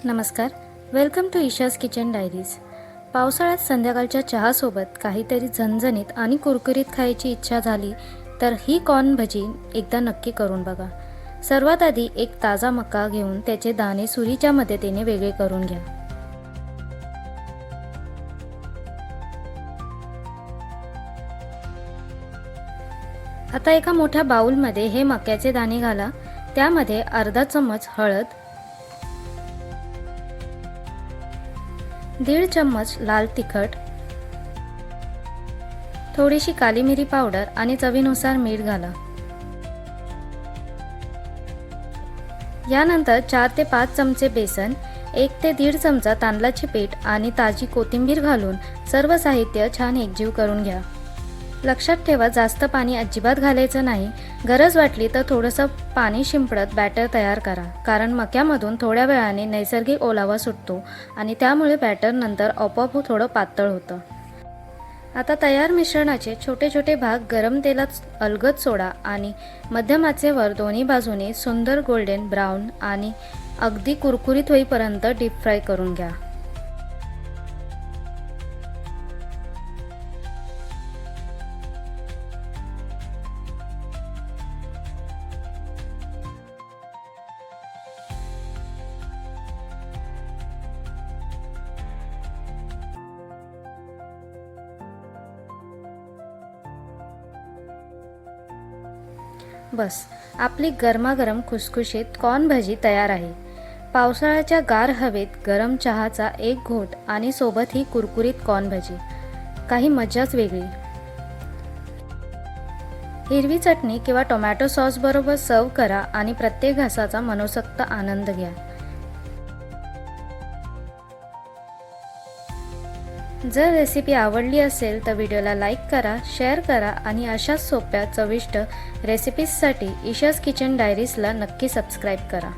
नमस्कार. Welcome to Isha's kitchen diaries. पावसाळ्यात संध्याकाळच्या चहासोबत काहीतरी झणझणीत आणि कुरकुरीत खायची इच्छा झाली तर ही कॉर्न भजी एकदा नक्की करून बघा. सर्वात आधी एक ताजा मका घेऊन त्याचे दाणे सुरीच्या मदतीने वेगळे करून घ्या. आता एका मोठ्या बाउलमध्ये हे मक्याचे दाणे घाला. त्यामध्ये अर्धा चम्मच हळद, 1.5 चम्मच लाल तिखट, थोडीशी काली मिरी पावडर आणि चवीनुसार मीठ घाला. यानंतर 4 ते 5 चमचे बेसन, 1 ते 1.5 चमचा तांदळाचे पीठ आणि ताजी कोथिंबीर घालून सर्व साहित्य छान एकजीव करून घ्या. लक्षात ठेवा, जास्त पाणी अजिबात घालायचं नाही. गरज वाटली तर थोडंसं पाणी शिंपडत बॅटर तयार करा, कारण मक्यामधून थोड्या वेळाने नैसर्गिक ओलावा सुटतो आणि त्यामुळे बॅटर नंतर आपोआप थोडं पातळ होतं. आता तयार मिश्रणाचे छोटे छोटे भाग गरम तेलात अलगद सोडा आणि मध्यम आचेवर दोन्ही बाजूने सुंदर गोल्डन ब्राऊन आणि अगदी कुरकुरीत होईपर्यंत डीप फ्राय करून घ्या. बस, आपली गरमागरम खुसखुशीत कॉर्न भजी तयार आहे. पावसाळ्याच्या गार हवेत गरम चहाचा एक घोट आणि सोबत ही कुरकुरीत कॉर्न भजी, काही मजाच वेगळी. हिरवी चटणी किंवा टोमॅटो सॉस बरोबर सर्व करा आणि प्रत्येक घासाचा मनसोक्त आनंद घ्या. जर रेसिपी आवडली असेल तर व्हिडिओला लाईक करा, शेअर करा आणि अशाच सोप्या चविष्ट रेसिपीजसाठी ईशाज किचन डायरीजला नक्की सबस्क्राईब करा.